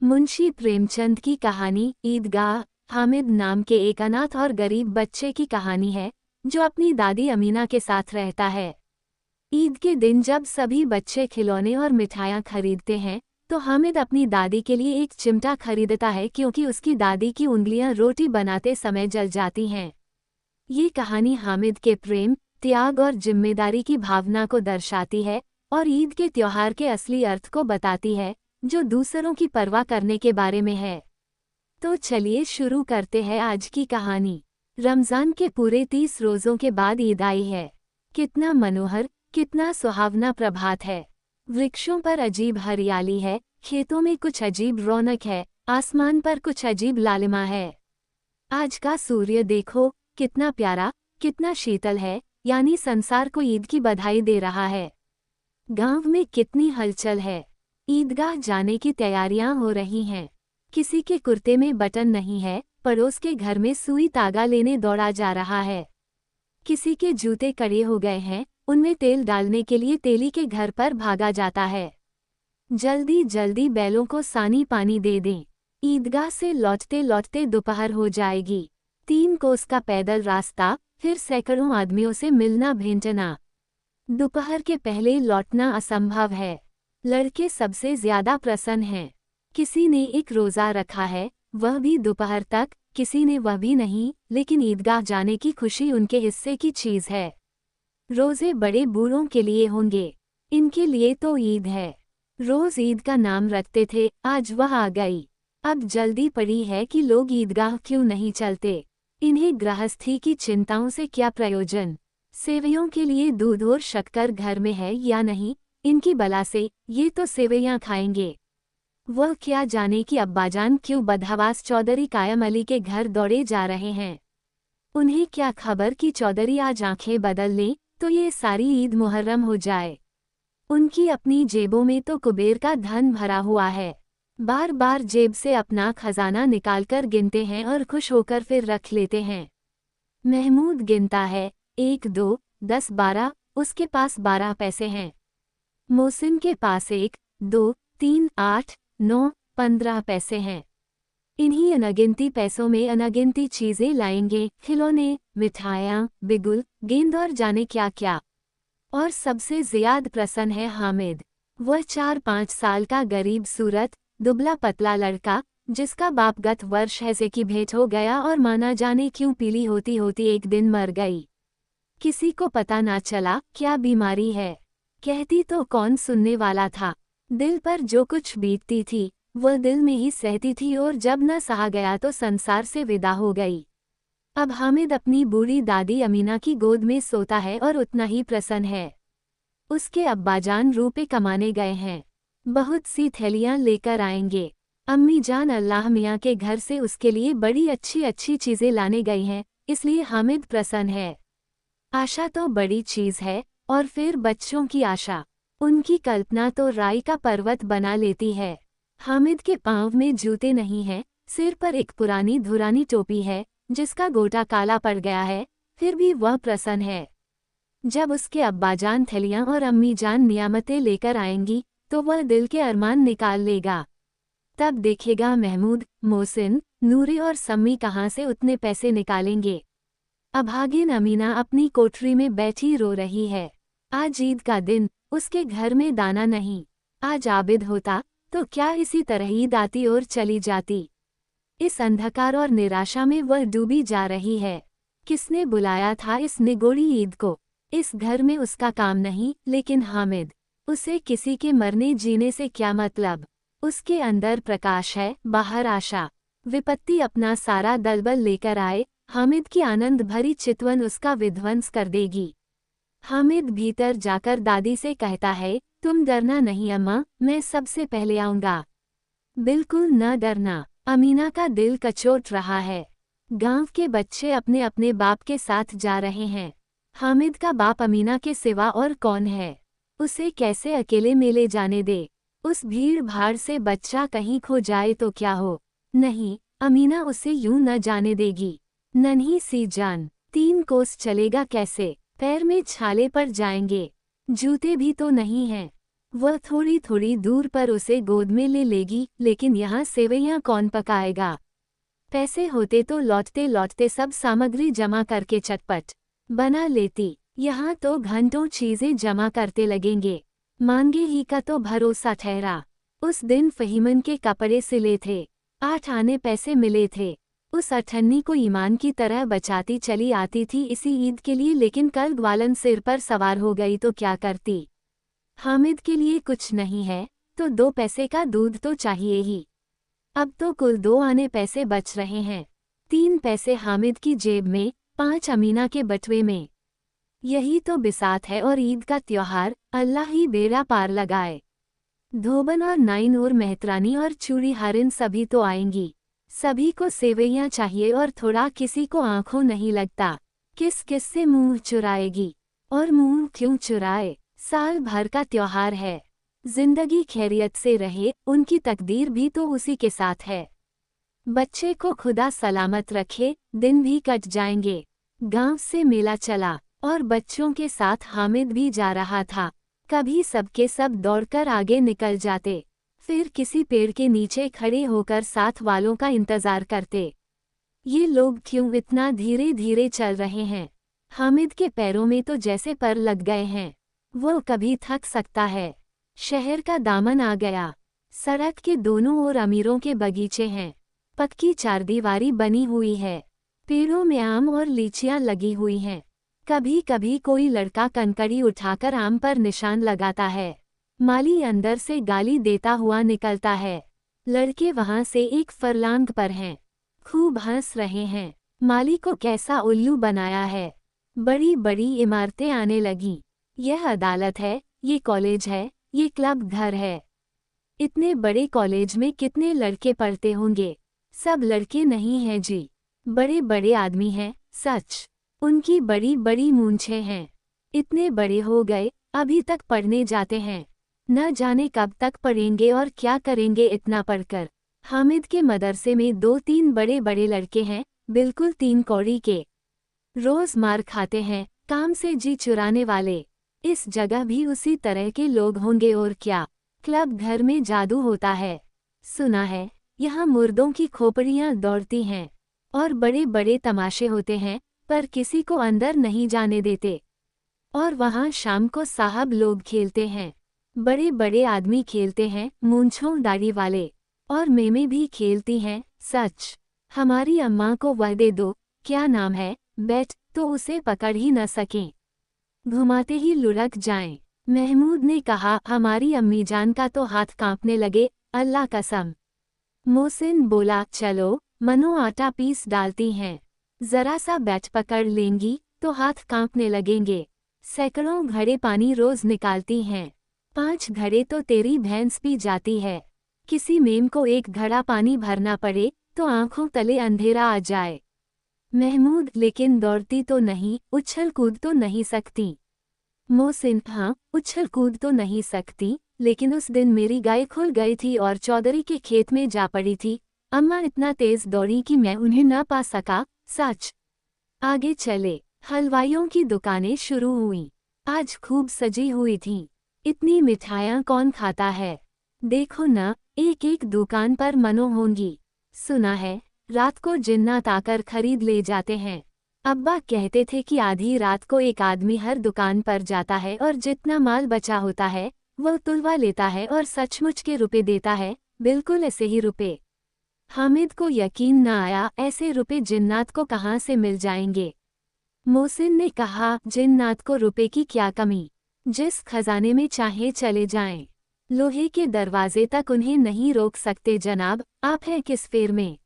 मुंशी प्रेमचंद की कहानी ईदगाह। हामिद नाम के एक अनाथ और गरीब बच्चे की कहानी है जो अपनी दादी अमीना के साथ रहता है। ईद के दिन जब सभी बच्चे खिलौने और मिठाइयाँ खरीदते हैं तो हामिद अपनी दादी के लिए एक चिमटा खरीदता है क्योंकि उसकी दादी की उंगलियां रोटी बनाते समय जल जाती हैं। ये कहानी हामिद के प्रेम, त्याग और जिम्मेदारी की भावना को दर्शाती है और ईद के त्योहार के असली अर्थ को बताती है जो दूसरों की परवाह करने के बारे में है। तो चलिए शुरू करते हैं आज की कहानी। रमज़ान के पूरे 30 रोज़ों के बाद ईद आई है। कितना मनोहर, कितना सुहावना प्रभात है। वृक्षों पर अजीब हरियाली है, खेतों में कुछ अजीब रौनक है, आसमान पर कुछ अजीब लालिमा है। आज का सूर्य देखो, कितना प्यारा, कितना शीतल है, यानी संसार को ईद की बधाई दे रहा है। गांव में कितनी हलचल है। ईदगाह जाने की तैयारियां हो रही हैं। किसी के कुर्ते में बटन नहीं है, पड़ोस के घर में सुई तागा लेने दौड़ा जा रहा है। किसी के जूते कड़े हो गए हैं, उनमें तेल डालने के लिए तेली के घर पर भागा जाता है। जल्दी जल्दी बैलों को सानी पानी दे दें। ईदगाह से लौटते लौटते दोपहर हो जाएगी। 3 कोस का पैदल रास्ता, फिर सैकड़ों आदमियों से मिलना भेंटना। दोपहर के पहले लौटना असंभव है। लड़के सबसे ज्यादा प्रसन्न हैं। किसी ने एक रोज़ा रखा है, वह भी दोपहर तक, किसी ने वह भी नहीं, लेकिन ईदगाह जाने की खुशी उनके हिस्से की चीज़ है। रोज़े बड़े बूढ़ों के लिए होंगे, इनके लिए तो ईद है। रोज़ ईद का नाम रखते थे, आज वह आ गई। अब जल्दी पड़ी है कि लोग ईदगाह क्यों नहीं चलते। इन्हें गृहस्थी की चिंताओं से क्या प्रयोजन। सेवैयों के लिए दूध और शक्कर घर में है या नहीं, इनकी बला से ये तो सेवैयां खाएंगे। वह क्या जाने कि अब्बाजान क्यों बदहवास चौधरी कायम अली के घर दौड़े जा रहे हैं। उन्हें क्या खबर कि चौधरी आज आंखें बदल लें तो ये सारी ईद मुहर्रम हो जाए। उनकी अपनी जेबों में तो कुबेर का धन भरा हुआ है। बार बार जेब से अपना खजाना निकालकर गिनते हैं और खुश होकर फिर रख लेते हैं। महमूद गिनता है, 1 2 10 12, उसके पास 12 पैसे हैं। मोहसिन के पास 1 2 3 8 9 15 पैसे हैं। इन्हीं अनगिनती पैसों में अनगिनती चीजें लाएंगे, खिलौने, मिठाइयाँ, बिगुल, गेंद और जाने क्या क्या। और सबसे ज्यादा प्रसन्न है हामिद। वह 4-5 साल का गरीब सूरत, दुबला पतला लड़का, जिसका बाप गत वर्ष हैजे की भेंट हो गया और माना जाने क्यों पीली होती होती एक दिन मर गई। किसी को पता ना चला क्या बीमारी है। कहती तो कौन सुनने वाला था। दिल पर जो कुछ बीतती थी वह दिल में ही सहती थी और जब न सहा गया तो संसार से विदा हो गई। अब हामिद अपनी बूढ़ी दादी अमीना की गोद में सोता है और उतना ही प्रसन्न है। उसके अब्बाजान रुपए कमाने गए हैं, बहुत सी थैलियां लेकर आएंगे। अम्मी जान अल्लाह मियाँ के घर से उसके लिए बड़ी अच्छी अच्छी चीजें लाने गई हैं, इसलिए हामिद प्रसन्न है। आशा तो बड़ी चीज है, और फिर बच्चों की आशा, उनकी कल्पना तो राई का पर्वत बना लेती है। हामिद के पांव में जूते नहीं हैं, सिर पर एक पुरानी धुरानी टोपी है जिसका गोटा काला पड़ गया है, फिर भी वह प्रसन्न है। जब उसके अब्बाजान थैलियां और अम्मी जान नियामतें लेकर आएंगी तो वह दिल के अरमान निकाल लेगा। तब देखेगा महमूद, मोहसिन, नूरे और सम्मी कहाँ से उतने पैसे निकालेंगे। अभागिन अमीना अपनी कोठरी में बैठी रो रही है। आज ईद का दिन, उसके घर में दाना नहीं। आज आबिद होता तो क्या इसी तरह ईद आती और चली जाती। इस अंधकार और निराशा में वह डूबी जा रही है। किसने बुलाया था इस निगोड़ी ईद को। इस घर में उसका काम नहीं, लेकिन हामिद, उसे किसी के मरने जीने से क्या मतलब। उसके अंदर प्रकाश है, बाहर आशा। विपत्ति अपना सारा दलबल लेकर आए, हामिद की आनंद भरी चितवन उसका विध्वंस कर देगी। हामिद भीतर जाकर दादी से कहता है, तुम डरना नहीं अम्मा, मैं सबसे पहले आऊंगा। बिल्कुल न डरना। अमीना का दिल कचोट रहा है। गांव के बच्चे अपने अपने बाप के साथ जा रहे हैं। हामिद का बाप अमीना के सिवा और कौन है। उसे कैसे अकेले में ले जाने दे। उस भीड़ भाड़ से बच्चा कहीं खो जाए तो क्या हो। नहीं, अमीना उसे यूं न जाने देगी। नन्ही सी जान, 3 कोस चलेगा कैसे। पैर में छाले पड़ जाएंगे, जूते भी तो नहीं हैं। वह थोड़ी थोड़ी दूर पर उसे गोद में ले लेगी, लेकिन यहाँ सेवैयाँ कौन पकाएगा। पैसे होते तो लौटते लौटते सब सामग्री जमा करके चटपट बना लेती। यहाँ तो घंटों चीजें जमा करते लगेंगे। मांगे ही का तो भरोसा ठहरा। उस दिन फहीमन के कपड़े सिले थे, 8 आने पैसे मिले थे। उस अठन्नी को ईमान की तरह बचाती चली आती थी इसी ईद के लिए, लेकिन कल ग्वालन सिर पर सवार हो गई तो क्या करती। हामिद के लिए कुछ नहीं है तो 2 पैसे का दूध तो चाहिए ही। अब तो कुल 2 आने पैसे बच रहे हैं। 3 पैसे हामिद की जेब में, 5 अमीना के बटुए में। यही तो बिसात है और ईद का त्योहार, अल्लाह ही बेड़ा पार लगाए। धोबन और नाइन और मेहतरानी और चूड़ी हारिन सभी तो आएंगी। सभी को सेवैयाँ चाहिए और थोड़ा किसी को आंखों नहीं लगता। किस किस से मुंह चुराएगी। और मुंह क्यों चुराए, साल भर का त्योहार है। जिंदगी खैरियत से रहे, उनकी तकदीर भी तो उसी के साथ है। बच्चे को खुदा सलामत रखे, दिन भी कट जाएंगे। गांव से मेला चला और बच्चों के साथ हामिद भी जा रहा था। कभी सबके सब दौड़कर आगे निकल जाते, फिर किसी पेड़ के नीचे खड़े होकर साथ वालों का इंतजार करते। ये लोग क्यों इतना धीरे धीरे चल रहे हैं। हामिद के पैरों में तो जैसे पर लग गए हैं। वो कभी थक सकता है। शहर का दामन आ गया। सड़क के दोनों ओर अमीरों के बगीचे हैं। पक्की चारदीवारी बनी हुई है। पेड़ों में आम और लीचियां लगी हुई हैं। कभी कभी कोई लड़का कंकड़ी उठाकर आम पर निशान लगाता है। माली अंदर से गाली देता हुआ निकलता है। लड़के वहां से एक फरलांग पर हैं, खूब हंस रहे हैं। माली को कैसा उल्लू बनाया है। बड़ी बड़ी इमारतें आने लगीं। यह अदालत है, ये कॉलेज है, ये क्लब घर है। इतने बड़े कॉलेज में कितने लड़के पढ़ते होंगे। सब लड़के नहीं हैं जी, बड़े बड़े आदमी हैं सच। उनकी बड़ी बड़ी मूंछें हैं। इतने बड़े हो गए, अभी तक पढ़ने जाते हैं। न जाने कब तक पढ़ेंगे और क्या करेंगे इतना पढ़कर। हामिद के मदरसे में 2-3 बड़े बड़े लड़के हैं, बिल्कुल 3 कौड़ी के। रोज मार खाते हैं, काम से जी चुराने वाले। इस जगह भी उसी तरह के लोग होंगे और क्या। क्लब घर में जादू होता है, सुना है। यहाँ मुर्दों की खोपड़ियाँ दौड़ती हैं और बड़े बड़े तमाशे होते हैं, पर किसी को अंदर नहीं जाने देते। और वहाँ शाम को साहब लोग खेलते हैं। बड़े बड़े आदमी खेलते हैं, मूंछों दाढ़ी वाले। और मेमें भी खेलती हैं सच। हमारी अम्मा को वह दे दो, क्या नाम है, बैट, तो उसे पकड़ ही न सकें, घुमाते ही लुढ़क जाएं। महमूद ने कहा, हमारी अम्मी जान का तो हाथ कांपने लगे, अल्लाह कसम। मोहसिन बोला, चलो मनो आटा पीस डालती हैं। जरा सा बैट पकड़ लेंगी तो हाथ कांपने लगेंगे। सैकड़ों घड़े पानी रोज निकालती हैं। 5 घड़े तो तेरी भैंस पी जाती है। किसी मेम को 1 घड़ा पानी भरना पड़े तो आंखों तले अंधेरा आ जाए। महमूद, लेकिन दौड़ती तो नहीं, उछल कूद तो नहीं सकती। मोहसिन, हाँ उछल कूद तो नहीं सकती, लेकिन उस दिन मेरी गाय खुल गई थी और चौधरी के खेत में जा पड़ी थी। अम्मा इतना तेज दौड़ी कि मैं उन्हें न पा सका, सच। आगे चले। हलवाइयों की दुकानें शुरू हुईं। आज खूब सजी हुई थीं। इतनी मिठाइयाँ कौन खाता है। देखो न, एक एक दुकान पर मनो होंगी। सुना है रात को जिन्नात आकर खरीद ले जाते हैं। अब्बा कहते थे कि आधी रात को एक आदमी हर दुकान पर जाता है और जितना माल बचा होता है वह तुलवा लेता है और सचमुच के रुपए देता है, बिल्कुल ऐसे ही रुपए। हामिद को यकीन न आया, ऐसे रुपए जिन्नात को कहाँ से मिल जाएंगे। मोहसिन ने कहा, जिन्नात को रुपए की क्या कमी, जिस खजाने में चाहे चले जाएं। लोहे के दरवाजे तक उन्हें नहीं रोक सकते जनाब, आप हैं किस फेर में।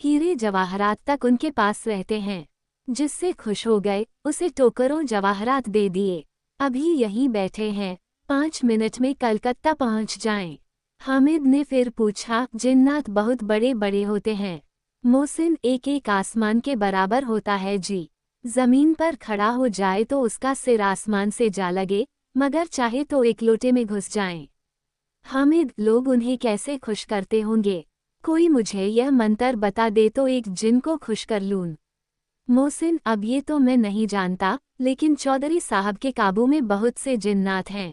हीरे जवाहरात तक उनके पास रहते हैं। जिससे खुश हो गए उसे टोकरों जवाहरात दे दिए। अभी यहीं बैठे हैं, 5 मिनट में कलकत्ता पहुंच जाएं। हामिद ने फिर पूछा, जिन्नात बहुत बड़े बड़े होते हैं। मोहसिन, एक एक आसमान के बराबर होता है जी। जमीन पर खड़ा हो जाए तो उसका सिर आसमान से जा लगे, मगर चाहे तो एक लोटे में घुस जाएं। हामिद, लोग उन्हें कैसे खुश करते होंगे। कोई मुझे यह मंतर बता दे तो एक जिन को खुश कर लूं। मोहसिन, अब ये तो मैं नहीं जानता, लेकिन चौधरी साहब के काबू में बहुत से जिन्नात हैं।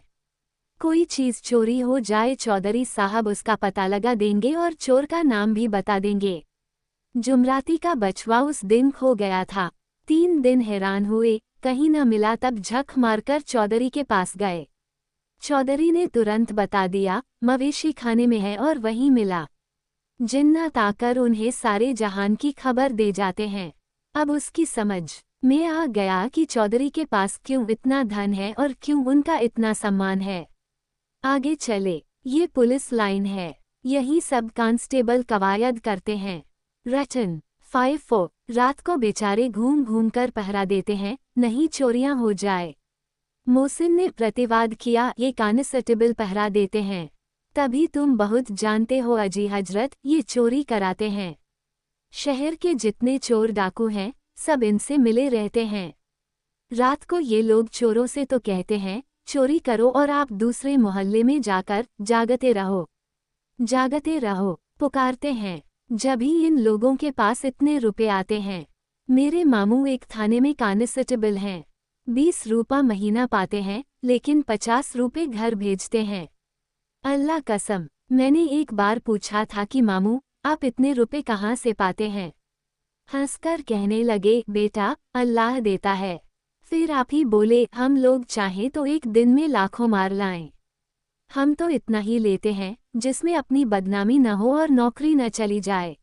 कोई चीज चोरी हो जाए चौधरी साहब उसका पता लगा देंगे और चोर का नाम भी बता देंगे। जुमराती का बछवा उस दिन खो गया था। 3 दिन हैरान हुए, कहीं न मिला, तब झक मारकर चौधरी के पास गए। चौधरी ने तुरंत बता दिया, मवेशी खाने में है, और वहीं मिला। जिन्नात आकर उन्हें सारे जहान की खबर दे जाते हैं। अब उसकी समझ में आ गया कि चौधरी के पास क्यों इतना धन है और क्यों उनका इतना सम्मान है। आगे चले, ये पुलिस लाइन है, यही सब कांस्टेबल कवायद करते हैं। रटन 5-4 रात को बेचारे घूम घूम कर पहरा देते हैं, नहीं चोरियां हो जाए। मोहसिन ने प्रतिवाद किया, ये कांस्टेबल पहरा देते हैं, तभी तुम बहुत जानते हो अजी हजरत, ये चोरी कराते हैं। शहर के जितने चोर डाकू हैं, सब इनसे मिले रहते हैं। रात को ये लोग चोरों से तो कहते हैं चोरी करो और आप दूसरे मोहल्ले में जाकर जागते रहो पुकारते हैं। जब ही इन लोगों के पास इतने रुपए आते हैं। मेरे मामू एक थाने में कांस्टेबल हैं, 20 रुपया महीना पाते हैं, लेकिन 50 रुपए घर भेजते हैं। अल्लाह कसम, मैंने एक बार पूछा था कि मामू आप इतने रुपए कहाँ से पाते हैं? हंसकर कहने लगे, बेटा अल्लाह देता है। फिर आप ही बोले, हम लोग चाहें तो एक दिन में लाखों मार लाएं। हम तो इतना ही लेते हैं जिसमें अपनी बदनामी न हो और नौकरी न चली जाए।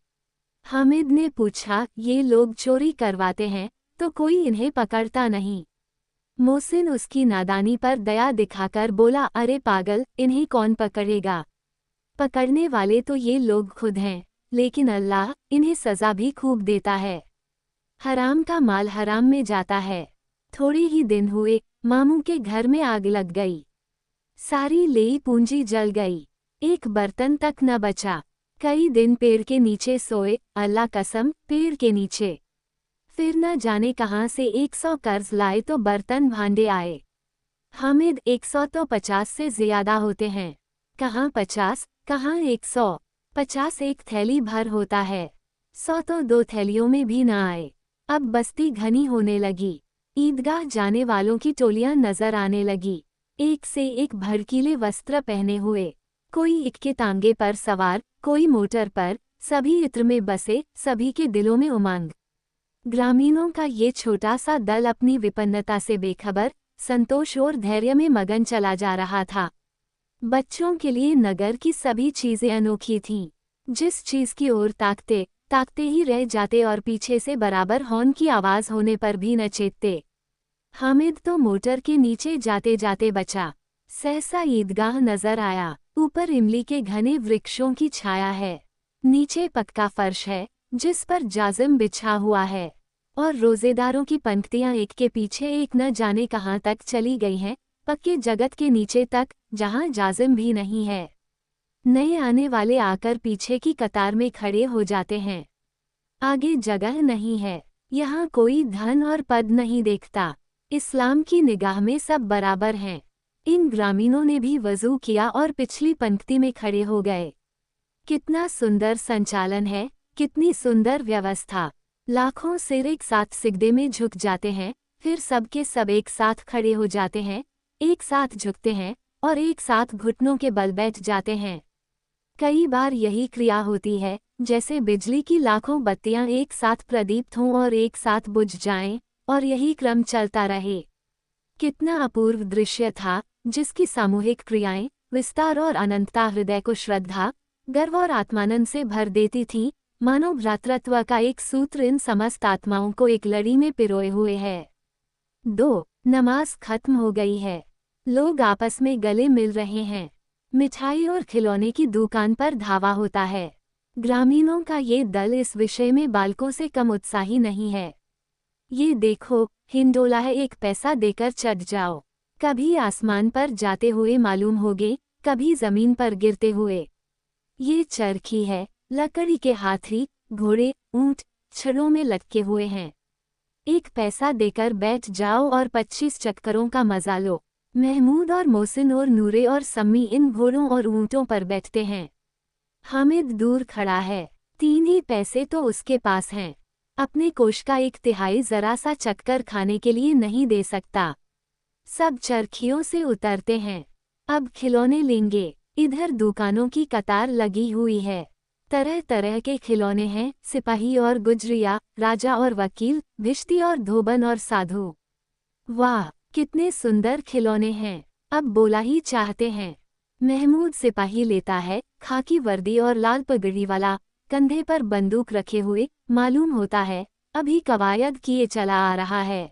हामिद ने पूछा, ये लोग चोरी करवाते हैं तो कोई इन्हें पकड़ता नहीं? मोहसिन उसकी नादानी पर दया दिखाकर बोला, अरे पागल, इन्हें कौन पकड़ेगा? पकड़ने वाले तो ये लोग खुद हैं, लेकिन अल्लाह इन्हें सज़ा भी खूब देता है। हराम का माल हराम में जाता है। थोड़े ही दिन हुए, मामू के घर में आग लग गई। सारी लेई पूंजी जल गई, एक बर्तन तक न बचा। कई दिन पेड़ के नीचे सोए, अल्लाह कसम पेड़ के नीचे। फिर न जाने कहाँ से 100 कर्ज लाए तो बर्तन भांडे आए। हामिद 100 तो 50 से ज्यादा होते हैं। कहाँ 50, कहाँ 100। 50 एक थैली भर होता है, 100 तो 2 थैलियों में भी न आए। अब बस्ती घनी होने लगी। ईदगाह जाने वालों की टोलियां नजर आने लगी, एक से एक भड़कीले वस्त्र पहने हुए। कोई इक्के तांगे पर सवार, कोई मोटर पर, सभी इत्र में बसे, सभी के दिलों में उमंग। ग्रामीणों का ये छोटा सा दल अपनी विपन्नता से बेखबर, संतोष और धैर्य में मगन चला जा रहा था। बच्चों के लिए नगर की सभी चीजें अनोखी थीं। जिस चीज की ओर ताकते ताकते ही रह जाते और पीछे से बराबर हॉर्न की आवाज होने पर भी न चेतते। हामिद तो मोटर के नीचे जाते जाते बचा। सहसा ईदगाह नजर आया। ऊपर इमली के घने वृक्षों की छाया है, नीचे पक्का फर्श है जिस पर जाजिम बिछा हुआ है, और रोजेदारों की पंक्तियां एक के पीछे एक न जाने कहां तक चली गई हैं, पक्के जगत के नीचे तक, जहां जाजिम भी नहीं है। नए आने वाले आकर पीछे की कतार में खड़े हो जाते हैं। आगे जगह नहीं है, यहाँ कोई धन और पद नहीं देखता। इस्लाम की निगाह में सब बराबर हैं। इन ग्रामीणों ने भी वजू किया और पिछली पंक्ति में खड़े हो गए। कितना सुंदर संचालन है, कितनी सुंदर व्यवस्था। लाखों सिर एक साथ सिजदे में झुक जाते हैं, फिर सबके सब एक साथ खड़े हो जाते हैं, एक साथ झुकते हैं और एक साथ घुटनों के बल बैठ जाते हैं। कई बार यही क्रिया होती है जैसे बिजली की लाखों बत्तियां एक साथ प्रदीप्त हों और एक साथ बुझ जाएं, और यही क्रम चलता रहे। कितना अपूर्व दृश्य था, जिसकी सामूहिक क्रियाएं, विस्तार और अनंतता हृदय को श्रद्धा, गर्व और आत्मानंद से भर देती थी, मानो भ्रातृत्व का एक सूत्र इन समस्त आत्माओं को एक लड़ी में पिरोए हुए है। 2. नमाज खत्म हो गई है। लोग आपस में गले मिल रहे हैं। मिठाई और खिलौने की दुकान पर धावा होता है। ग्रामीणों का ये दल इस विषय में बालकों से कम उत्साही नहीं है। ये देखो, हिंडोला है, एक पैसा देकर चढ़ जाओ। कभी आसमान पर जाते हुए मालूम होगे, कभी जमीन पर गिरते हुए। ये चरखी है, लकड़ी के हाथी, घोड़े, ऊंट छड़ों में लटके हुए हैं। एक पैसा देकर बैठ जाओ और 25 चक्करों का मजा लो। महमूद और मोहसिन और नूरे और सम्मी इन घोड़ों और ऊंटों पर बैठते हैं। हामिद दूर खड़ा है, 3 ही पैसे तो उसके पास हैं। अपने कोष का 1/3 जरा सा चक्कर खाने के लिए नहीं दे सकता। सब चरखियों से उतरते हैं। अब खिलौने लेंगे। इधर दुकानों की कतार लगी हुई है। तरह तरह के खिलौने हैं, सिपाही और गुजरिया, राजा और वकील, भिश्ती और धोबन और साधु। वाह, कितने सुंदर खिलौने हैं। अब बोला ही चाहते हैं। महमूद सिपाही लेता है, खाकी वर्दी और लाल पगड़ी वाला, कंधे पर बंदूक रखे हुए, मालूम होता है अभी कवायद किए चला आ रहा है।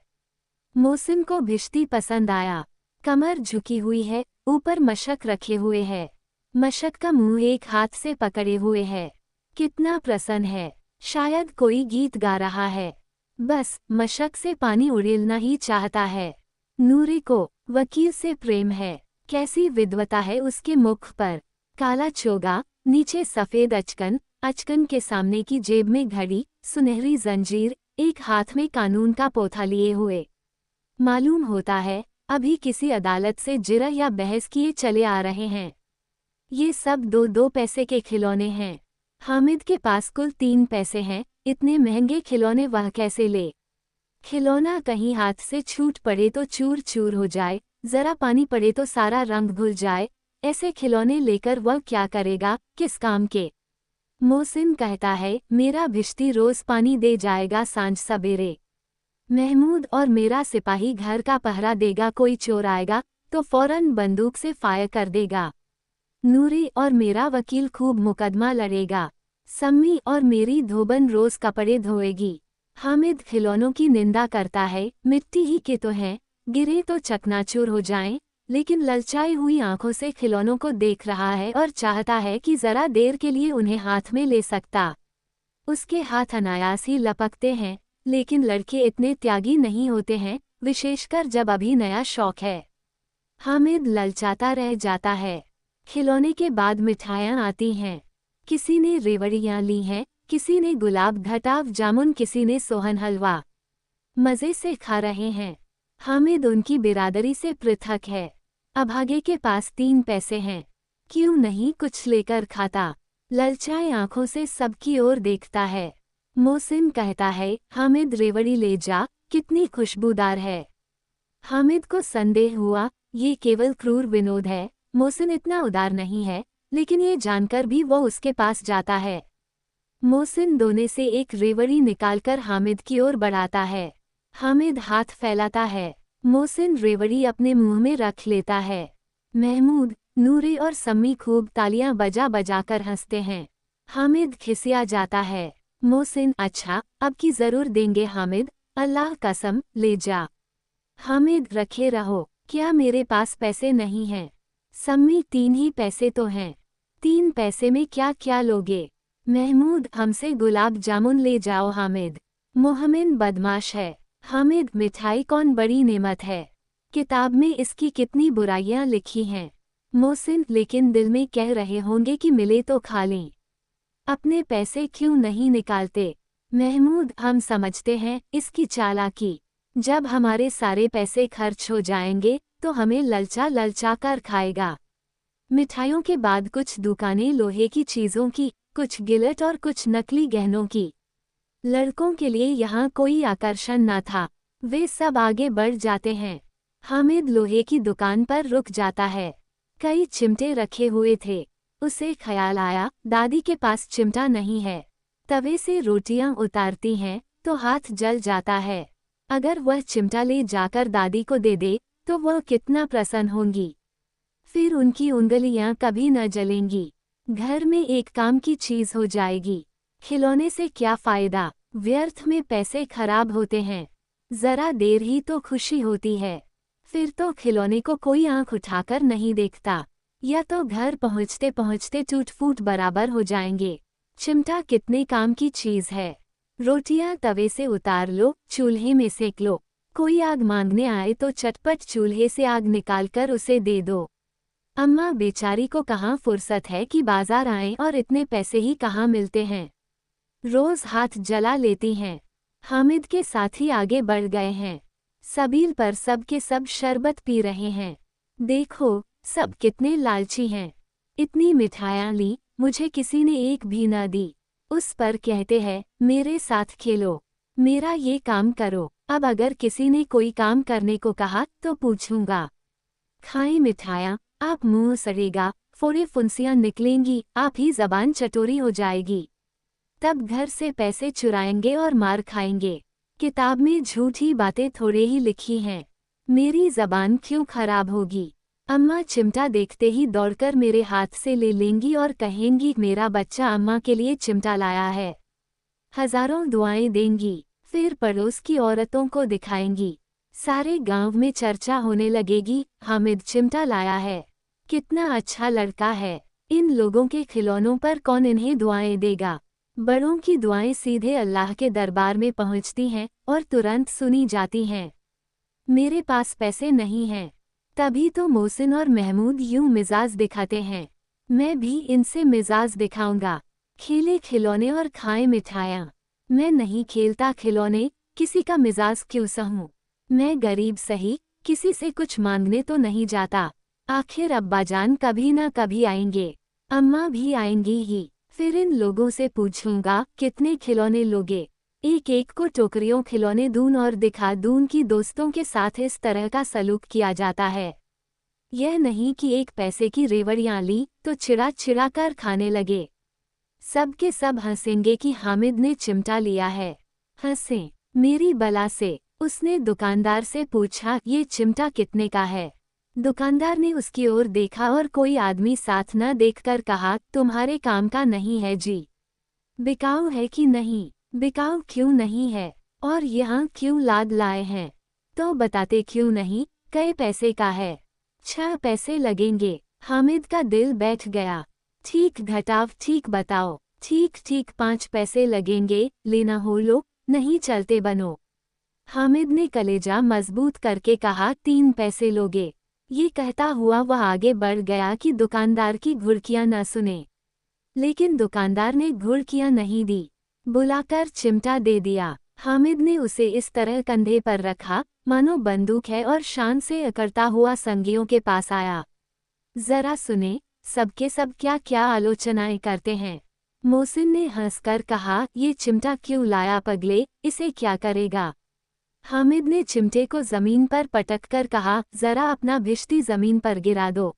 मोहसिन को भिश्ती पसंद आया। कमर झुकी हुई है, ऊपर मशक रखे हुए है। मशक का मुंह एक हाथ से पकड़े हुए है। कितना प्रसन्न है, शायद कोई गीत गा रहा है। बस मशक से पानी उड़ेलना ही चाहता है। नूरे को वकील से प्रेम है। कैसी विद्वता है उसके मुख पर। काला चोगा, नीचे सफेद अचकन, अचकन के सामने की जेब में घड़ी, सुनहरी जंजीर, एक हाथ में कानून का पोथा लिए हुए। मालूम होता है अभी किसी अदालत से जिरह या बहस किए चले आ रहे हैं। ये सब 2-2 पैसे के खिलौने हैं। हामिद के पास कुल 3 पैसे हैं। इतने महंगे खिलौने वह कैसे ले। खिलौना कहीं हाथ से छूट पड़े तो चूर चूर हो जाए, जरा पानी पड़े तो सारा रंग घुल जाए। ऐसे खिलौने लेकर वह क्या करेगा, किस काम के। मोहसिन कहता है मेरा भिश्ती रोज पानी दे जाएगा सांझ सवेरे। महमूद और मेरा सिपाही घर का पहरा देगा, कोई चोर आएगा तो फौरन बंदूक से फायर कर देगा। नूरी और मेरा वकील खूब मुकदमा लड़ेगा। सम्मी और मेरी धोबन रोज कपड़े धोएगी। हामिद खिलौनों की निंदा करता है, मिट्टी ही के तो हैं, गिरे तो चकनाचूर हो जाएं, लेकिन ललचाई हुई आंखों से खिलौनों को देख रहा है और चाहता है कि जरा देर के लिए उन्हें हाथ में ले सकता। उसके हाथ अनायास ही लपकते हैं, लेकिन लड़के इतने त्यागी नहीं होते हैं, विशेषकर जब अभी नया शौक है। हामिद ललचाता रह जाता है। खिलौने के बाद मिठाइयाँ आती हैं। किसी ने रेवड़ियाँ ली हैं, किसी ने गुलाब घटाव जामुन, किसी ने सोहन हलवा। मज़े से खा रहे हैं। हामिद उनकी बिरादरी से पृथक है। अभागे के पास 3 पैसे हैं, क्यों नहीं कुछ लेकर खाता। ललचाए आंखों से सबकी ओर देखता है। मोहसिन कहता है हामिद रेवड़ी ले जा, कितनी खुशबूदार है। हामिद को संदेह हुआ ये केवल क्रूर विनोद है, मोहसिन इतना उदार नहीं है, लेकिन ये जानकर भी वो उसके पास जाता है। मोहसिन दोने से एक रेवड़ी निकालकर हामिद की ओर बढ़ाता है। हामिद हाथ फैलाता है। मोहसिन रेवड़ी अपने मुंह में रख लेता है। महमूद, नूरे और सम्मी खूब तालियां बजा बजाकर हंसते हैं। हामिद खिसिया जाता है। मोहसिन, अच्छा अब की जरूर देंगे हामिद, अल्लाह कसम ले जा। हामिद, रखे रहो, क्या मेरे पास पैसे नहीं हैं। सम्मी, 3 ही पैसे तो हैं। 3 पैसे में क्या क्या लोगे। महमूद, हमसे गुलाब जामुन ले जाओ। हामिद, मोहमिन बदमाश है। हामिद, मिठाई कौन बड़ी नेमत है, किताब में इसकी कितनी बुराइयां लिखी हैं। मोहसिन, लेकिन दिल में कह रहे होंगे कि मिले तो खा लें, अपने पैसे क्यों नहीं निकालते। महमूद, हम समझते हैं इसकी चालाकी, जब हमारे सारे पैसे खर्च हो जाएंगे तो हमें ललचा ललचा कर खाएगा। मिठाइयों के बाद कुछ दुकानें लोहे की चीज़ों की, कुछ गिलट और कुछ नकली गहनों की। लड़कों के लिए यहाँ कोई आकर्षण न था, वे सब आगे बढ़ जाते हैं। हामिद लोहे की दुकान पर रुक जाता है। कई चिमटे रखे हुए थे। उसे ख्याल आया दादी के पास चिमटा नहीं है। तवे से रोटियां उतारती हैं तो हाथ जल जाता है। अगर वह चिमटा ले जाकर दादी को दे दे तो वह कितना प्रसन्न होंगी। फिर उनकी उंगलियां कभी न जलेंगी। घर में एक काम की चीज हो जाएगी। खिलौने से क्या फायदा, व्यर्थ में पैसे खराब होते हैं। जरा देर ही तो खुशी होती है, फिर तो खिलौने को कोई आंख उठाकर नहीं देखता, या तो घर पहुँचते पहुँचते टूट फूट बराबर हो जाएंगे। चिमटा कितने काम की चीज है। रोटियां तवे से उतार लो, चूल्हे में सेक लो। कोई आग मांगने आए तो चटपट चूल्हे से आग निकालकर उसे दे दो। अम्मा बेचारी को कहाँ फुर्सत है कि बाजार आएं और इतने पैसे ही कहाँ मिलते हैं। रोज हाथ जला लेती हैं। हामिद के साथी आगे बढ़ गए हैं। सबील पर सब के सब शरबत पी रहे हैं। देखो सब कितने लालची हैं। इतनी मिठाइयाँ ली, मुझे किसी ने एक भी न दी। उस पर कहते हैं मेरे साथ खेलो, मेरा ये काम करो। अब अगर किसी ने कोई काम करने को कहा तो पूछूंगा। खाएं मिठाइयाँ, आप मुंह सड़ेगा, फोड़े फुंसियां निकलेंगी, आप ही जबान चटोरी हो जाएगी। तब घर से पैसे चुराएंगे और मार खाएंगे। किताब में झूठी बातें थोड़े ही लिखी हैं। मेरी जबान क्यों खराब होगी? अम्मा चिमटा देखते ही दौड़कर मेरे हाथ से ले लेंगी और कहेंगी मेरा बच्चा अम्मा के लिए चिमटा लाया है। हजारों दुआएं देंगी, फिर पड़ोस की औरतों को दिखाएंगी। सारे गांव में चर्चा होने लगेगी, हामिद चिमटा लाया है, कितना अच्छा लड़का है। इन लोगों के खिलौनों पर कौन इन्हें दुआएं देगा? बड़ों की दुआएं सीधे अल्लाह के दरबार में पहुंचती हैं और तुरंत सुनी जाती हैं। मेरे पास पैसे नहीं हैं, तभी तो मोहसिन और महमूद यूं मिजाज दिखाते हैं। मैं भी इनसे मिजाज दिखाऊंगा। खेले खिलौने और खाए मिठाइयाँ। मैं नहीं खेलता खिलौने, किसी का मिजाज क्यों सहूं? मैं गरीब सही, किसी से कुछ मांगने तो नहीं जाता। आखिर अब्बाजान कभी ना कभी आएंगे, अम्मा भी आएंगी ही। फिर इन लोगों से पूछूंगा कितने खिलौने लोगे। एक एक को टोकरियों खिलौने दून और दिखा दून कि दोस्तों के साथ इस तरह का सलूक किया जाता है। यह नहीं कि एक पैसे की रेवड़ियां ली तो चिड़ा चिड़ा कर खाने लगे। सब के सब हंसेंगे कि हामिद ने चिमटा लिया है। हंसे मेरी बला से। उसने दुकानदार से पूछा, ये चिमटा कितने का है? दुकानदार ने उसकी ओर देखा और कोई आदमी साथ न देखकर कहा, तुम्हारे काम का नहीं है जी। बिकाऊ है कि नहीं? बिकाऊ क्यों नहीं है? और यहाँ क्यों लाद लाए हैं? तो बताते क्यों नहीं? कई पैसे का है? 6 पैसे लगेंगे। हामिद का दिल बैठ गया। ठीक घटाव ठीक बताओ। ठीक ठीक 5 पैसे लगेंगे, लेना हो लो, नहीं चलते बनो। हामिद ने कलेजा मजबूत करके कहा, 3 पैसे लोगे। ये कहता हुआ वह आगे बढ़ गया कि दुकानदार की घुड़कियां न सुने। लेकिन दुकानदार ने घुड़कियां नहीं दी, बुलाकर चिमटा दे दिया। हामिद ने उसे इस तरह कंधे पर रखा मानो बंदूक है और शान से अकड़ता हुआ संगियों के पास आया। जरा सुने, सबके सब क्या क्या आलोचनाएं करते हैं। मोहसिन ने हंसकर कहा, ये चिमटा क्यों लाया पगले, इसे क्या करेगा? हामिद ने चिमटे को जमीन पर पटक कर कहा, जरा अपना भिश्ती जमीन पर गिरा दो,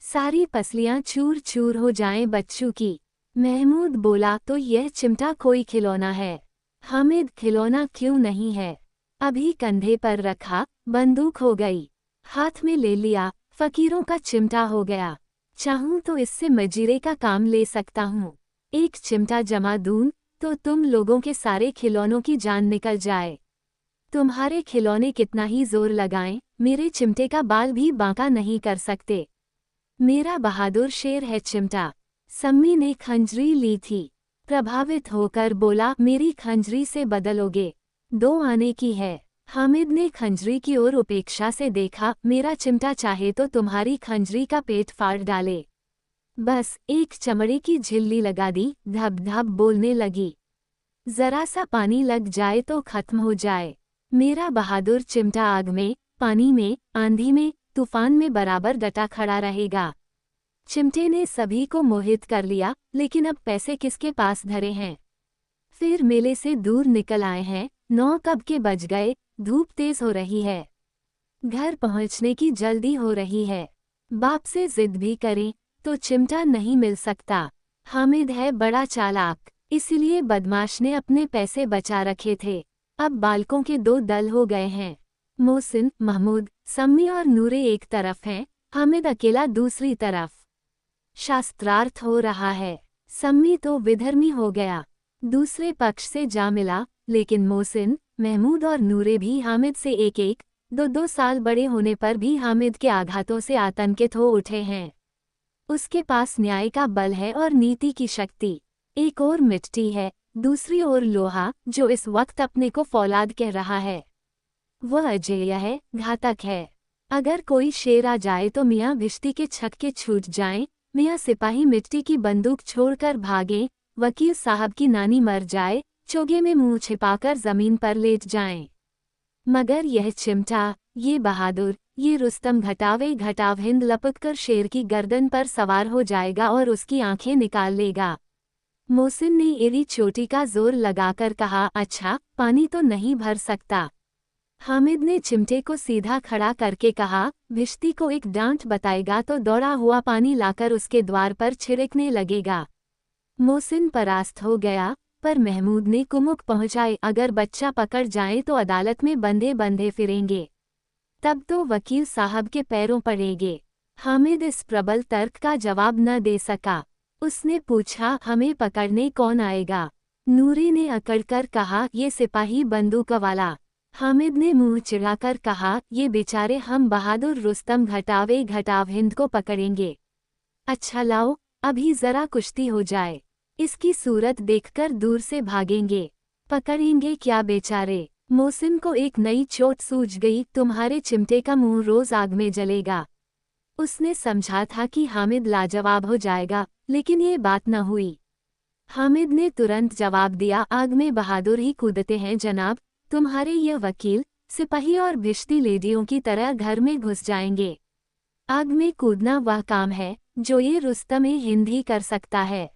सारी पसलियां चूर चूर हो जाएं बच्चों की। महमूद बोला, तो यह चिमटा कोई खिलौना है? हामिद, खिलौना क्यों नहीं है? अभी कंधे पर रखा, बंदूक हो गई। हाथ में ले लिया, फकीरों का चिमटा हो गया। चाहूं तो इससे मजीरे का काम ले सकता हूँ। एक चिमटा जमा दूं तो तुम लोगों के सारे खिलौनों की जान निकल जाए। तुम्हारे खिलौने कितना ही जोर लगाएं, मेरे चिमटे का बाल भी बांका नहीं कर सकते। मेरा बहादुर शेर है चिमटा। सम्मी ने खंजरी ली थी, प्रभावित होकर बोला, मेरी खंजरी से बदलोगे? 2 आने की है। हामिद ने खंजरी की ओर उपेक्षा से देखा, मेरा चिमटा चाहे तो तुम्हारी खंजरी का पेट फाड़ डाले। बस एक चमड़े की झिल्ली लगा दी, धब धब बोलने लगी। जरा सा पानी लग जाए तो खत्म हो जाए। मेरा बहादुर चिमटा आग में, पानी में, आंधी में, तूफान में बराबर डटा खड़ा रहेगा। चिमटे ने सभी को मोहित कर लिया, लेकिन अब पैसे किसके पास धरे हैं? फिर मेले से दूर निकल आए हैं। 9 कब के बज गए, धूप तेज हो रही है, घर पहुंचने की जल्दी हो रही है। बाप से जिद भी करें तो चिमटा नहीं मिल सकता। हामिद है बड़ा चालाक, इसलिए बदमाश ने अपने पैसे बचा रखे थे। अब बालकों के 2 दल हो गए हैं। मोहसिन, महमूद, सम्मी और नूरे एक तरफ हैं, हामिद अकेला दूसरी तरफ। शास्त्रार्थ हो रहा है। सम्मी तो विधर्मी हो गया, दूसरे पक्ष से जा मिला, लेकिन मोहसिन, महमूद और नूरे भी हामिद से 1-1, 2-2 साल बड़े होने पर भी हामिद के आघातों से आतंकित हो उठे हैं। उसके पास न्याय का बल है और नीति की शक्ति। एक ओर मिट्टी है, दूसरी ओर लोहा, जो इस वक्त अपने को फौलाद कह रहा है। वह अजेय है, घातक है। अगर कोई शेर आ जाए तो मियाँ भिश्ती के छक्के छूट जाएं, मियाँ सिपाही मिट्टी की बंदूक छोड़कर भागें, वकील साहब की नानी मर जाए, चोगे में मुंह छिपाकर जमीन पर लेट जाएं। मगर यह चिमटा, ये बहादुर, ये रुस्तम घटावे घटाव हिंद लपककर शेर की गर्दन पर सवार हो जाएगा और उसकी आंखें निकाल लेगा। मोहसिन ने एड़ी चोटी का जोर लगाकर कहा, अच्छा, पानी तो नहीं भर सकता। हामिद ने चिमटे को सीधा खड़ा करके कहा, भिश्ती को एक डांट बताएगा तो दौड़ा हुआ पानी लाकर उसके द्वार पर छिड़कने लगेगा। मोहसिन परास्त हो गया, पर महमूद ने कुमुक पहुंचाए, अगर बच्चा पकड़ जाए तो अदालत में बंधे बंधे फिरेंगे, तब तो वकील साहब के पैरों पड़ेंगे। हामिद इस प्रबल तर्क का जवाब न दे सका। उसने पूछा, हमें पकड़ने कौन आएगा? नूरे ने अकड़कर कहा, ये सिपाही बंदूक वाला। हामिद ने मुंह चिढ़ाकर कहा, ये बेचारे हम बहादुर रुस्तम घटावे घटाव हिंद को पकड़ेंगे। अच्छा लाओ, अभी जरा कुश्ती हो जाए, इसकी सूरत देखकर दूर से भागेंगे। पकड़ेंगे क्या बेचारे? मोहसिन को एक नई चोट सूझ गई, तुम्हारे चिमटे का मुंह रोज आग में जलेगा। उसने समझा था कि हामिद लाजवाब हो जाएगा, लेकिन ये बात न हुई। हामिद ने तुरंत जवाब दिया, आग में बहादुर ही कूदते हैं जनाब। तुम्हारे ये वकील सिपाही और भिश्ती लेडियों की तरह घर में घुस जाएंगे। आग में कूदना वह काम है जो ये रुस्तम हिंद ही कर सकता है।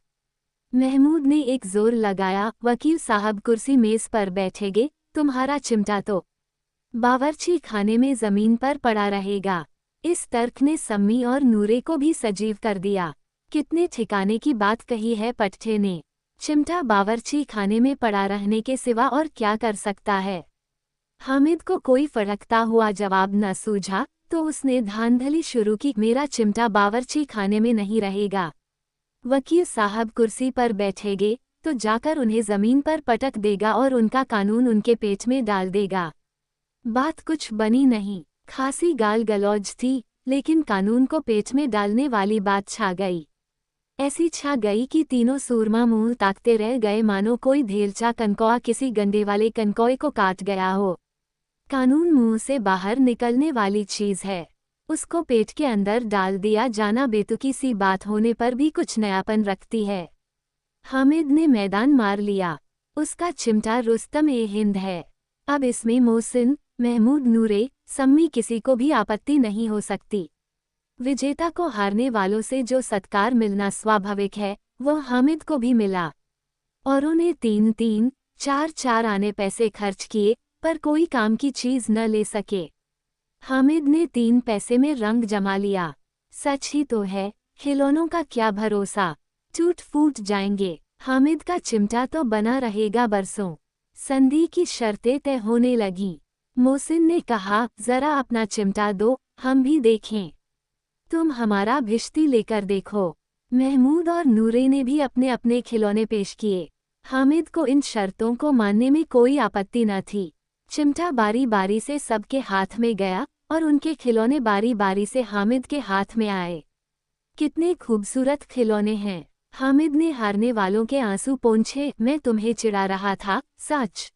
महमूद ने एक जोर लगाया, वकील साहब कुर्सी मेज पर बैठेगे, तुम्हारा चिमटा तो बावर्ची खाने में जमीन पर पड़ा रहेगा। इस तर्क ने सम्मी और नूरे को भी सजीव कर दिया। कितने ठिकाने की बात कही है पट्टे ने। चिमटा बावर्ची खाने में पड़ा रहने के सिवा और क्या कर सकता है? हामिद को कोई फड़कता हुआ जवाब न सूझा, तो उसने धांधली शुरू की, मेरा चिमटा बावर्ची खाने में नहीं रहेगा। वकील साहब कुर्सी पर बैठेगे तो जाकर उन्हें जमीन पर पटक देगा और उनका कानून उनके पेट में डाल देगा। बात कुछ बनी नहीं, खासी गाल गलौज थी, लेकिन कानून को पेट में डालने वाली बात छा गई। ऐसी छा गई कि तीनों सूरमा मुंह ताकते रह गए, मानो कोई धेलचा कनकौआ किसी गंडे वाले कनकौए को काट गया हो। कानून मुंह से बाहर निकलने वाली चीज है, उसको पेट के अंदर डाल दिया जाना बेतुकी सी बात होने पर भी कुछ नयापन रखती है। हामिद ने मैदान मार लिया। उसका चिमटा रुस्तम हिंद है। अब इसमें मोहसिन, महमूद, नूरे, सम्मी किसी को भी आपत्ति नहीं हो सकती। विजेता को हारने वालों से जो सत्कार मिलना स्वाभाविक है, वह हामिद को भी मिला। औरों ने 3-3, 4-4 आने पैसे खर्च किए, पर कोई काम की चीज न ले सके। हामिद ने 3 पैसे में रंग जमा लिया। सच ही तो है, खिलौनों का क्या भरोसा, टूट फूट जाएंगे। हामिद का चिमटा तो बना रहेगा बरसों। संधि की शर्तें तय होने लगीं। मोहसिन ने कहा, जरा अपना चिमटा दो, हम भी देखें। तुम हमारा भिश्ती लेकर देखो। महमूद और नूरे ने भी अपने अपने खिलौने पेश किए। हामिद को इन शर्तों को मानने में कोई आपत्ति न थी। चिमटा बारी बारी से सबके हाथ में गया और उनके खिलौने बारी बारी से हामिद के हाथ में आए। कितने खूबसूरत खिलौने हैं। हामिद ने हारने वालों के आंसू पोंछे, मैं तुम्हें चिढ़ा रहा था, सच।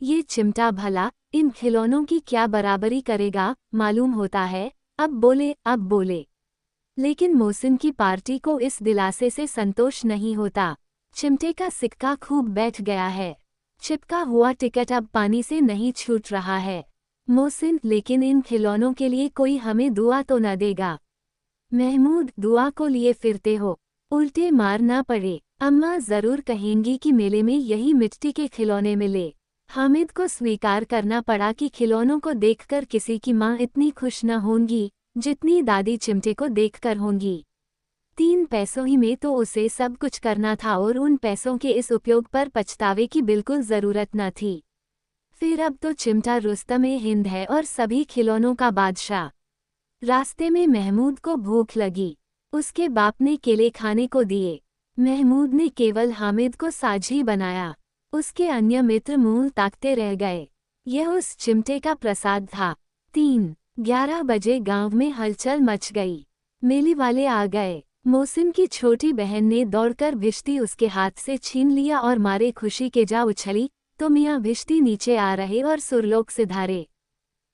ये चिमटा भला इन खिलौनों की क्या बराबरी करेगा, मालूम होता है। अब बोले। लेकिन मोहसिन की पार्टी को इस दिलासे से संतोष नहीं होता। चिमटे का सिक्का खूब बैठ गया है। चिपका हुआ टिकट अब पानी से नहीं छूट रहा है। मोहसिन, लेकिन इन खिलौनों के लिए कोई हमें दुआ तो न देगा? महमूद, दुआ को लिए फिरते हो, उल्टे मार ना पड़े। अम्मा जरूर कहेंगी कि मेले में यही मिट्टी के खिलौने मिले। हामिद को स्वीकार करना पड़ा कि खिलौनों को देखकर किसी की माँ इतनी खुश न होंगी जितनी दादी चिमटे को देखकर होंगी। 3 पैसों ही में तो उसे सब कुछ करना था और उन पैसों के इस उपयोग पर पछतावे की बिल्कुल जरूरत न थी। फिर अब तो चिमटा रुस्तम हिंद है और सभी खिलौनों का बादशाह। रास्ते में महमूद को भूख लगी। उसके बाप ने केले खाने को दिए। महमूद ने केवल हामिद को साझी बनाया। उसके अन्य मित्र मुंह ताकते रह गए। यह उस चिमटे का प्रसाद था। 3-11 बजे गांव में हलचल मच गई। मेले वाले आ गए। मोहसिन की छोटी बहन ने दौड़कर भिश्ती उसके हाथ से छीन लिया और मारे खुशी के जा उछली तो मियाँ भिश्ती नीचे आ रहे और सुरलोक सिधारे।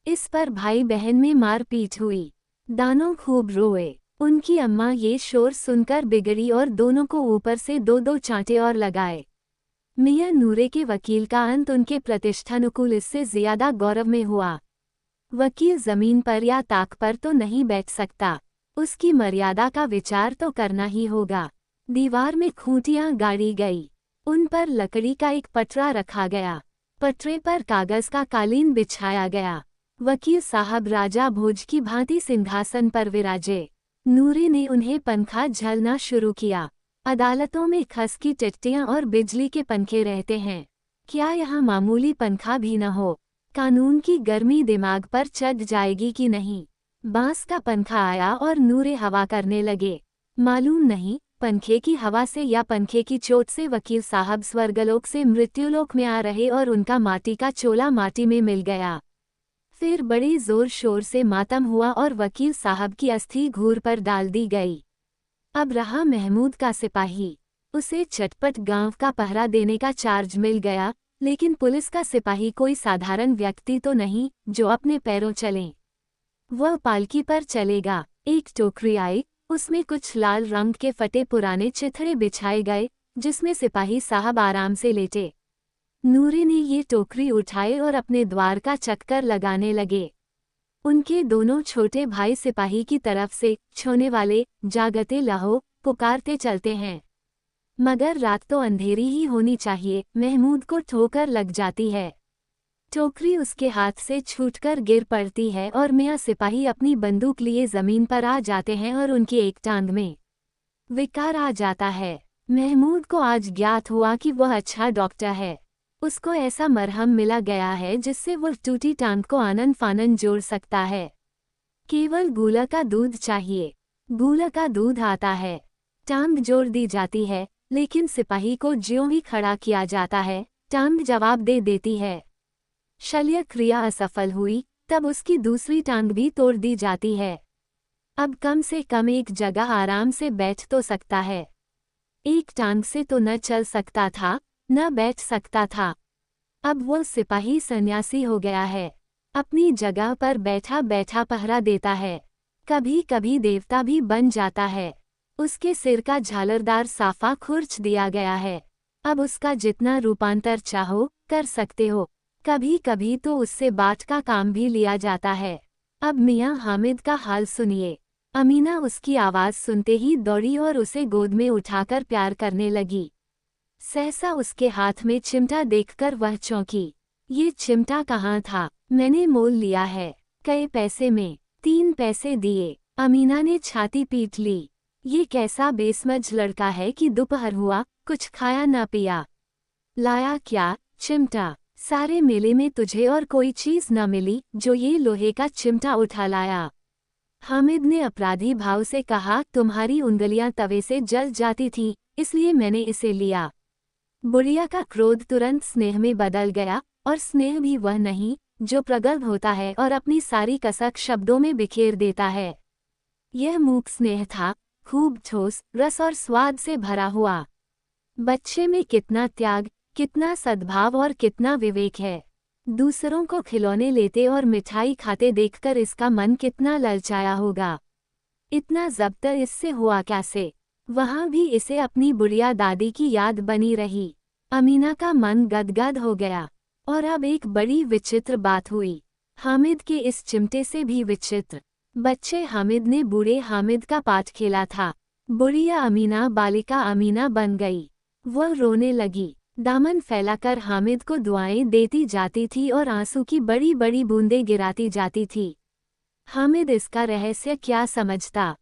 इस पर भाई बहन में मारपीट हुई। दानों खूब रोए। उनकी अम्मा ये शोर सुनकर बिगड़ी और दोनों को ऊपर से 2-2 चांटे और लगाए। मियाँ नूरे के वकील का अंत उनके प्रतिष्ठानुकूल इससे ज्यादा गौरव में हुआ। वकील जमीन पर या ताक पर तो नहीं बैठ सकता, उसकी मर्यादा का विचार तो करना ही होगा। दीवार में खूंटियां गाड़ी गई, उन पर लकड़ी का एक पटरा रखा गया। पटरे पर कागज का कालीन बिछाया गया। वकील साहब राजा भोज की भांति सिंहासन पर विराजे। नूरे ने उन्हें पंखा झलना शुरू किया। अदालतों में खस की टिट्टियां और बिजली के पंखे रहते हैं, क्या यहाँ मामूली पंखा भी न हो? कानून की गर्मी दिमाग पर चढ़ जाएगी कि नहीं? बांस का पंखा आया और नूरे हवा करने लगे। मालूम नहीं पंखे की हवा से या पंखे की चोट से वकील साहब स्वर्गलोक से मृत्युलोक में आ रहे और उनका माटी का चोला माटी में मिल गया। फिर बड़े जोर शोर से मातम हुआ और वकील साहब की अस्थि घूर पर डाल दी गई। अब रहा महमूद का सिपाही। उसे चटपट गांव का पहरा देने का चार्ज मिल गया, लेकिन पुलिस का सिपाही कोई साधारण व्यक्ति तो नहीं जो अपने पैरों चले। वह पालकी पर चलेगा। एक टोकरी आई, उसमें कुछ लाल रंग के फटे पुराने चिथड़े बिछाए गए, जिसमें सिपाही साहब आराम से लेटे। नूरे ने ये टोकरी उठाए और अपने द्वार का चक्कर लगाने लगे। उनके दोनों छोटे भाई सिपाही की तरफ से छोने वाले जागते लाहो पुकारते चलते हैं। मगर रात तो अंधेरी ही होनी चाहिए, महमूद को ठोकर लग जाती है। टोकरी उसके हाथ से छूटकर गिर पड़ती है और मियाँ सिपाही अपनी बंदूक लिए जमीन पर आ जाते हैं और उनकी एक टांग में विकार आ जाता है। महमूद को आज ज्ञात हुआ कि वह अच्छा डॉक्टर है। उसको ऐसा मरहम मिला गया है जिससे वह टूटी टांग को आनन फानन जोड़ सकता है। केवल गूला का दूध चाहिए। गूला का दूध आता है, टांग जोड़ दी जाती है, लेकिन सिपाही को ज्यों ही खड़ा किया जाता है, टांग जवाब दे देती है। शल्य क्रिया असफल हुई, तब उसकी दूसरी टांग भी तोड़ दी जाती है। अब कम से कम एक जगह आराम से बैठ तो सकता है। एक टांग से तो न चल सकता था, न बैठ सकता था। अब वो सिपाही सन्यासी हो गया है। अपनी जगह पर बैठा बैठा पहरा देता है। कभी कभी देवता भी बन जाता है। उसके सिर का झालरदार साफा खुर्च दिया गया है। अब उसका जितना रूपांतर चाहो कर सकते हो। कभी कभी तो उससे बाट का काम भी लिया जाता है। अब मियाँ हामिद का हाल सुनिए। अमीना उसकी आवाज़ सुनते ही दौड़ी और उसे गोद में उठाकर प्यार करने लगी। सहसा उसके हाथ में चिमटा देखकर वह चौंकी। ये चिमटा कहाँ था? मैंने मोल लिया है। कई पैसे में? 3 पैसे दिए। अमीना ने छाती पीट ली। ये कैसा बेसमझ लड़का है कि दोपहर हुआ कुछ खाया न पिया। लाया क्या? चिमटा। सारे मेले में तुझे और कोई चीज न मिली जो ये लोहे का चिमटा उठा लाया। हामिद ने अपराधी भाव से कहा, तुम्हारी उंगलियां तवे से जल जाती थीं, इसलिए मैंने इसे लिया। बुढ़िया का क्रोध तुरंत स्नेह में बदल गया, और स्नेह भी वह नहीं जो प्रगल्भ होता है और अपनी सारी कसक शब्दों में बिखेर देता है। यह मूक स्नेह था, खूब ठोस रस और स्वाद से भरा हुआ। बच्चे में कितना त्याग, कितना सद्भाव और कितना विवेक है। दूसरों को खिलौने लेते और मिठाई खाते देखकर इसका मन कितना ललचाया होगा। इतना ज़ब्त इससे हुआ कैसे? वहाँ भी इसे अपनी बुढ़िया दादी की याद बनी रही। अमीना का मन गदगद हो गया। और अब एक बड़ी विचित्र बात हुई। हामिद के इस चिमटे से भी विचित्र। बच्चे हामिद ने बूढ़े हामिद का पाठ खेला था। बुढ़िया अमीना बालिका अमीना बन गई। वह रोने लगी, दामन फैलाकर हामिद को दुआएं देती जाती थी और आंसू की बड़ी बड़ी बूंदें गिराती जाती थी। हामिद इसका रहस्य क्या समझता?